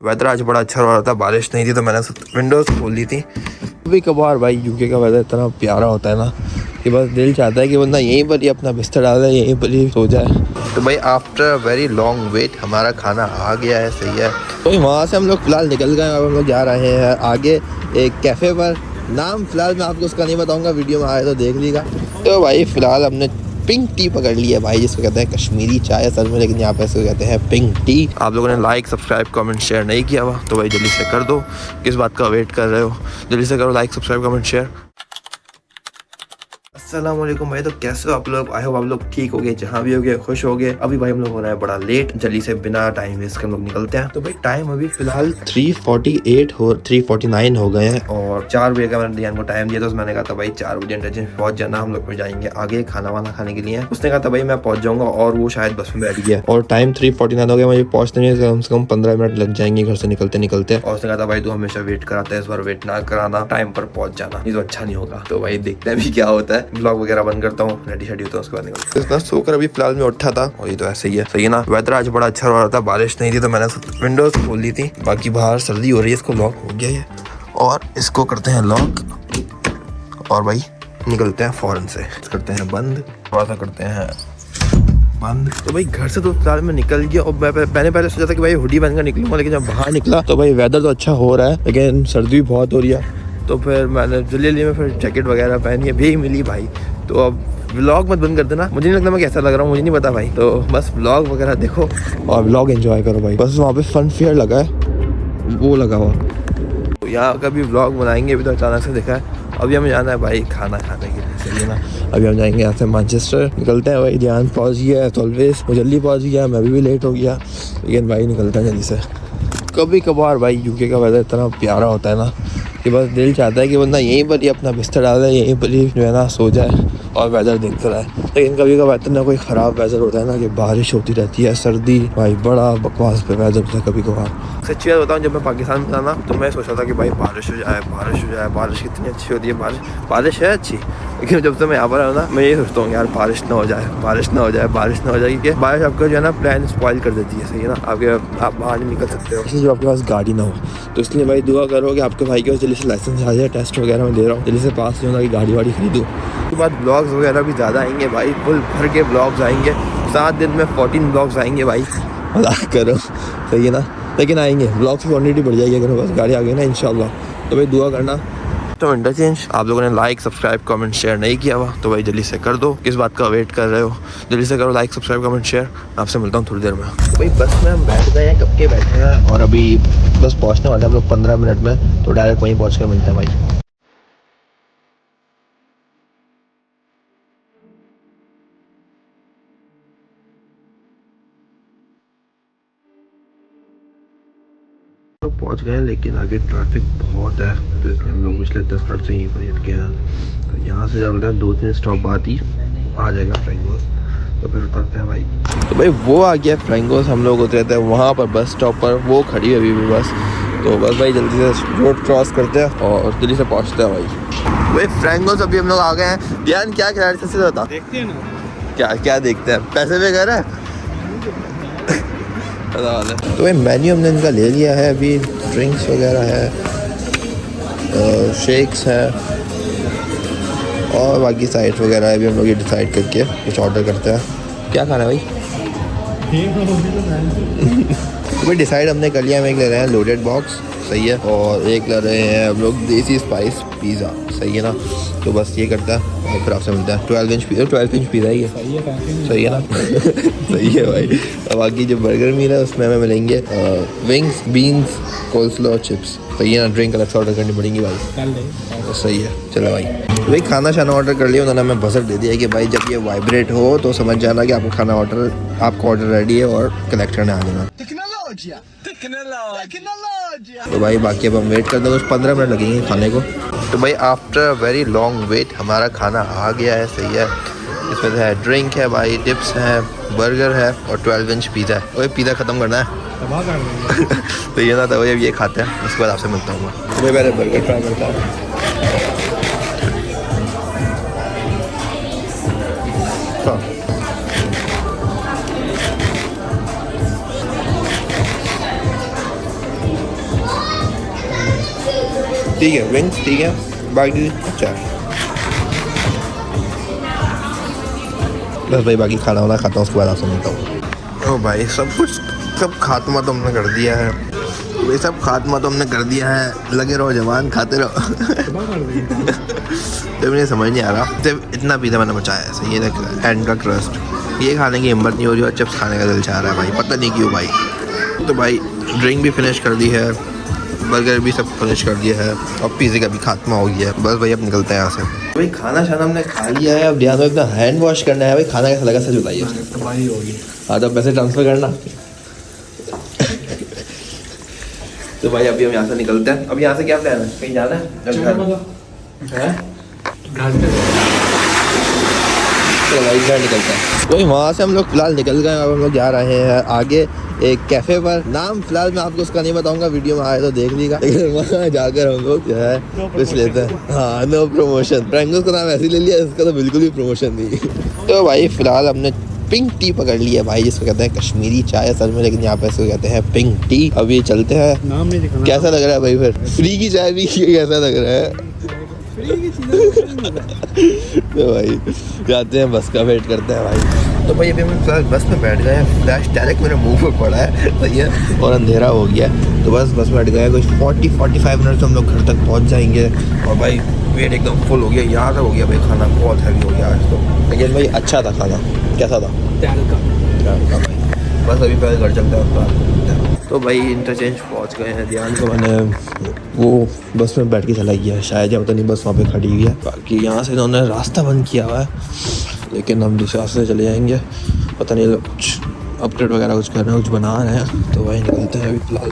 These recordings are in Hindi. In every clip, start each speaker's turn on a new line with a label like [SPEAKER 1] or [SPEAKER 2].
[SPEAKER 1] वेदर आज बड़ा अच्छा हो रहा था, बारिश नहीं थी तो मैंने विंडोज़ खोल ली थी। कभी कभार भाई यूके का वेदर इतना प्यारा होता है ना कि बस दिल चाहता है कि बंदा यहीं पर ही अपना बिस्तर डाल दे, यहीं पर ही सो जाए। तो भाई आफ्टर वेरी लॉन्ग वेट हमारा खाना आ गया है, सही है। तो वहाँ से हम लोग फ़िलहाल निकल गए, अब हम लोग जा रहे हैं आगे एक कैफ़े पर। नाम फ़िलहाल मैं आपको उसका नहीं बताऊँगा, वीडियो में आए तो देख लीजिएगा। तो भाई फ़िलहाल हमने पिंक टी पकड़ ली है भाई, जिसको कहते हैं कश्मीरी चाय असल में, लेकिन यहाँ पे इसको कहते हैं पिंक टी। आप लोगों ने लाइक सब्सक्राइब कमेंट शेयर नहीं किया हुआ तो भाई जल्दी से कर दो। किस बात का वेट कर रहे हो, जल्दी से करो लाइक सब्सक्राइब कमेंट शेयर। अस्सलामुअलैकुम भाई, तो कैसे हो आप लोग? आई होप आप लोग ठीक हो गए, जहाँ भी हो गए खुश हो गए। अभी भाई हम लोग हो रहा है बड़ा लेट, जल्दी से बिना टाइम वेस्ट के हम लोग निकलते हैं। तो भाई टाइम अभी फिलहाल 3:49 हो गए हैं और 4 बजे का मैंने डियान को टाइम दिया, तो मैंने कहा था भाई 4 बजे इंटरचेंज पहुंच जाना, हम लोग फिर जाएंगे आगे खाना वाना खाने के लिए। उसने कहा था भाई मैं पहुंच जाऊंगा और वो शायद बस में बैठ गया और टाइम 3:49 हो गया। मुझे पहुंचने में कम से कम 15 मिनट लग जाएंगे घर से निकलते निकलते। और उसने कहा था भाई तू हमेशा वेट कराता है, इस बार वेट ना कराना, टाइम पर पहुंच जाना, ये तो अच्छा नहीं होगा। तो भाई देखते हैं अभी क्या होता है, ब्लॉग वगैरह बंद करता हूँ, रेडी शेडी होता हूँ, उसके बाद निकलता हूँ। सोकर अभी फिलहाल में उठा था और ये तो ऐसे ही है, सही है ना। वेदर आज बड़ा अच्छा हो रहा था, बारिश नहीं थी तो मैंने विंडोज खोल ली थी। बाकी बाहर सर्दी हो रही है, इसको लॉक हो गया है और इसको करते हैं लॉक और भाई निकलते हैं फौरन से। करते हैं बंद, थोड़ा सा करते हैं बंद। तो भाई घर से तो फिलहाल मैं निकल गया और मैंने पहले सोचा था कि भाई हुडी बनकर निकलूंगा, लेकिन जब बाहर निकला तो भाई वेदर तो अच्छा हो रहा है लेकिन सर्दी भी बहुत हो रही है। तो फिर मैंने जल्दी में फिर जैकेट वगैरह पहनी है, भी मिली भाई। तो अब व्लॉग मत बंद कर देना, मुझे नहीं लगता मैं कैसा लग रहा हूँ, मुझे नहीं पता भाई। तो बस व्लॉग वगैरह देखो और व्लॉग एंजॉय करो भाई। बस वहाँ पे फन फेयर लगा है, वो लगा हुआ। तो यहाँ का भी व्लॉग बनाएंगे, अभी तो अचानक से देखा है। अभी हमें जाना है भाई खाना खाने के लिए, सही है ना। अभी हम जाएंगे यहाँ से मैनचेस्टर, निकलते हैं भाई। ध्यान पहुँच गया है ऑलवेज, वो जल्दी पहुँच गया, मैं भी लेट हो गया, लेकिन भाई निकलते हैं जल्दी से। कभी कभार भाई यूके का वेदर इतना प्यारा होता है ना कि बस दिल चाहता है कि बंदा यहीं पर ही अपना बिस्तर डाल दे, यहीं पर ही जो है ना सो जाए और वेदर देखता रहे। लेकिन कभी कभार इतना कोई ख़राब वेदर होता है ना कि बारिश होती रहती है, सर्दी, भाई बड़ा बकवास पे वेदर होता है कभी कभार। सच्ची बात बताऊँ, जब मैं पाकिस्तान में था ना तो मैं सोचा था कि भाई बारिश हो जाए, बारिश हो जाए, बारिश कितनी अच्छी होती है। बारिश है अच्छी, लेकिन जब से मैं यहाँ पर आया ना मैं ये सोचता हूँ यार बारिश ना हो जाए, बारिश ना हो जाए, बारिश ना हो जाए, क्योंकि बारिश आपका जो है ना प्लान स्पॉइल कर देती है, सही है ना। आप बाहर नहीं निकल सकते हो इसलिए, जो आपके पास गाड़ी ना हो। तो इसलिए भाई दुआ करो कि आपके भाई के पास जल्दी से लाइसेंस आ जाए, टेस्ट वगैरह मैं दे रहा हूँ, जल्दी से पास नहीं होना कि गाड़ी वाड़ी खरीदूँ। उसके बाद ब्लॉग्स वगैरह भी ज़्यादा आएंगे भाई, फुल भर के ब्लॉग्स आएंगे। 7 दिन में 14 ब्लॉग्स आएंगे भाई, मजाक करो, सही है ना। लेकिन आएंगे, ब्लॉग्स की क्वान्टिटी बढ़ जाएगी अगर बस गाड़ी आ गई ना इंशाल्लाह। तो भाई दुआ करना। तो इंटरचेंज आप लोगों ने लाइक सब्सक्राइब कमेंट शेयर नहीं किया हुआ तो भाई जल्दी से कर दो। किस बात का वेट कर रहे हो, जल्दी से करो लाइक सब्सक्राइब कमेंट शेयर। आपसे मिलता हूँ थोड़ी देर में। तो भाई बस में हम बैठ गए हैं, कब के बैठे हैं और अभी बस पहुँचने वाले हम लोग 15 मिनट में, तो डायरेक्ट वहीं पहुँच कर मिलते हैं भाई। तो पहुंच गए लेकिन आगे ट्रैफिक बहुत है, तो इसलिए हम लोग पिछले 10 मिनट से यहीं पर रुक गए हैं। तो यहाँ से चलते हैं 2-3 स्टॉप बाद ही आ जाएगा फ्रैंगोस, तो फिर उतरते हैं भाई। तो भाई वो आ गया फ्रैंगोस, हम लोग उतरे थे वहाँ पर बस स्टॉप पर, वो खड़ी है अभी भी बस। तो बस भाई जल्दी से रोड क्रॉस करते हैं और जल्दी से पहुँचते हैं भाई। फ्रैंगोस अभी हम लोग आ गए हैं। ध्यान क्या खिला रहे से बता, देखते हैं ना क्या क्या देखते हैं, पैसे पे कर रहे हैं। तो भाई मेन्यू हमने इनका ले लिया है, अभी ड्रिंक्स वगैरह है, शेक्स है और बाकी साइड वगैरह है। अभी हम लोग ये डिसाइड करके कुछ ऑर्डर करते हैं। क्या खाना है भाई? तो भाई डिसाइड हमने कर लिया, हम एक ले रहे हैं लोडेड बॉक्स, सही है, और एक ले रहे हैं हम लोग देसी स्पाइस पिज़्ज़ा, सही है ना। तो बस ये करता है और फिर आपसे मिलता है। 12 इंच पिज़्ज़ा ही है, सही है ना। सही है भाई। और बाकी जो बर्गर मील है उसमें हमें मिलेंगे विंग्स, बीन्स, कोल्स्लो और चिप्स, सही है ना। ड्रिंक अलग से ऑर्डर करनी पड़ेगी भाई, तो सही है। चलो भाई, तो भाई खाना शाना ऑर्डर कर लिया, उन्होंने हमें बजट दे दिया कि भाई जब ये वाइब्रेट हो तो समझ जाना कि आपका ऑर्डर रेडी है और कलेक्ट करने आ जाना। तो भाई बाकी अब हम वेट कर दो, 15 मिनट लगेंगे खाने को। तो भाई आफ्टर वेरी लॉन्ग वेट हमारा खाना आ गया है, सही है। इसमें है ड्रिंक है भाई, डिप्स हैं, बर्गर है और 12 इंच पिज़्ज़ा है। वही पिज़्ज़ा ख़त्म करना है तो ये ना, तो वही अब ये खाते हैं, उसके बाद आपसे मिलता हूँ मैं। तो भाई पहले बर्गर ट्राई करता हूँ। ठीक है, विंग्स ठीक है, बाकी अच्छा है। बस भाई बाकी खाना वाना खाता हूँ, उसके बाद आपसे मिलता हूँ। ओ भाई सब कुछ, सब खात्मा तो हमने कर दिया है भाई, सब खात्मा तो हमने कर दिया है। लगे रहो जवान, खाते रहो। तो मुझे समझ नहीं आ रहा, सिर्फ इतना पिज़्ज़ा मैंने बचाया है। सही है, हैंड का क्रस्ट, ये खाने की हिम्मत नहीं हो रही और चिप्स खाने का दिल चाह रहा है भाई, पता नहीं क्यों भाई। तो भाई ड्रिंक भी फिनिश कर दी है, बर्गर भी सब फिनिश कर दिया है और पिज़्ज़े का भी खात्मा हो गया है। बस भाई अब निकलते हैं यहाँ से। भाई खाना शाना हमने खा लिया है, अब ध्यान में इतना हैंड वॉश करना है। भाई खाना कैसा लगा सच बताइए।
[SPEAKER 2] तबाही होगी।
[SPEAKER 1] हाँ तो पैसे ट्रांसफ़र करना। तो भाई अभी हम यहाँ से निकलते हैं। अब यहाँ से क्या प्लान है, कहीं जाना है? तो भाई घर निकलते हैं। वही वहाँ से हम लोग फिलहाल निकल गए। अब हम लोग जा रहे हैं आगे एक कैफ़े पर। नाम फिलहाल मैं आपको उसका नहीं बताऊंगा, वीडियो में आए तो देख लीजिएगा। लेकिन वहाँ जाकर हम लोग जो है कुछ लेते हैं। हाँ, नो प्रमोशन। ट्रायंगल्स का नाम ऐसे ही ले लिया, इसका तो बिल्कुल भी प्रमोशन नहीं। तो भाई फिलहाल हमने पिंक टी पकड़ लिया भाई, जिसको कहते हैं कश्मीरी चाय असल में, लेकिन यहाँ पे इसको कहते हैं पिंक टी। अभी चलते हैं।
[SPEAKER 2] नाम नहीं दिखाना।
[SPEAKER 1] कैसा लग रहा है भाई? फिर फ्री की चाय भी कैसा लग रहा है? तो भाई जाते हैं, बस का वेट करते हैं भाई। तो भाई अभी हम बस में बैठ गए हैं। फ्लैश डायरेक्ट मेरे मुंह पर पड़ा है, सही है, और अंधेरा हो गया है। तो बस बैठ गए हैं। कुछ 40-45 मिनट तो हम लोग घर तक पहुंच जाएंगे। और भाई वेट एकदम फुल हो गया, यहाँ तक हो गया भाई, खाना बहुत हैवी हो गया आज तो। लेकिन भाई अच्छा था खाना। कैसा था? भाई बस अभी पहले घर चलते हैं। तो भाई इंटरचेंज पहुंच गए हैं। ध्यान को मैंने वो बस में बैठ के चला गया, शायद या पता नहीं, बस वहाँ पे खड़ी हुई है। बाकी यहाँ से इन्होंने रास्ता बंद किया हुआ है, लेकिन हम दूसरे रास्ते से चले जाएंगे। पता नहीं लोग कुछ अपडेट वगैरह कुछ कर रहे हैं, कुछ बना रहे हैं। तो भाई निकलते हैं अभी फिलहाल।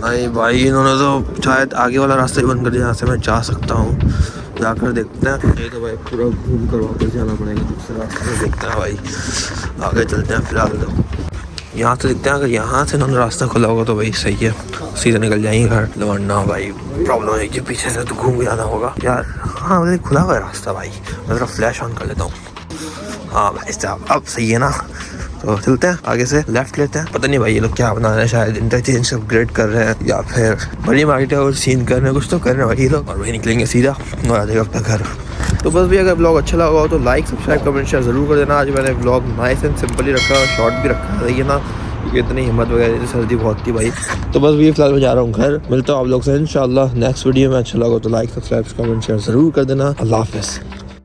[SPEAKER 1] नहीं भाई इन्होंने तो शायद आगे वाला रास्ता ही बंद कर दिया, यहाँ से मैं जा सकता हूँ। जाकर देखते हैं। नहीं तो भाई पूरा घूम कर वापस जाना पड़ेगा दूसरे रास्ते से। देखते हैं भाई, आगे चलते हैं फिलहाल। तो यहाँ से देखते हैं, अगर यहाँ से इन्होंने रास्ता खुला होगा तो भाई सही है, सीधे निकल जाएंगे घर। वरना भाई प्रॉब्लम है कि पीछे से तो घूम के जाना होगा यार। हाँ मतलब खुला हुआ है रास्ता भाई, मैं ज़रा फ्लैश ऑन कर लेता हूँ। हाँ भाई साहब अब सही है ना। तो चलते हैं, आगे से लेफ्ट लेते हैं। पता नहीं भाई ये लोग क्या बना रहे हैं, शायद इंटरचेंज अपग्रेड कर रहे हैं या फिर बड़ी मार्केट और सीन कर रहे हैं, कुछ तो कर रहे हैं भाई ये लोग। और वही निकलेंगे सीधा और आ जाएगा अपना घर। तो बस भी अगर ब्लॉग अच्छा लगा हो तो लाइक, सब्सक्राइब, कमेंट, शेयर ज़रूर कर देना। आज मैंने ब्लॉग नाइस एंड सिंपल ही रखा, शॉर्ट भी रखा है ना, क्योंकि इतनी हिम्मत वगैरह, सर्दी बहुत थी भाई। तो बस भी फिलहाल मैं जा रहा हूँ घर। मिलता हूँ आप लोग से इंशाल्लाह नेक्स्ट वीडियो में। अच्छा लगा तो लाइक, सब्सक्राइब, कमेंट, शेयर ज़रूर कर देना। अल्लाह हाफ़िज़।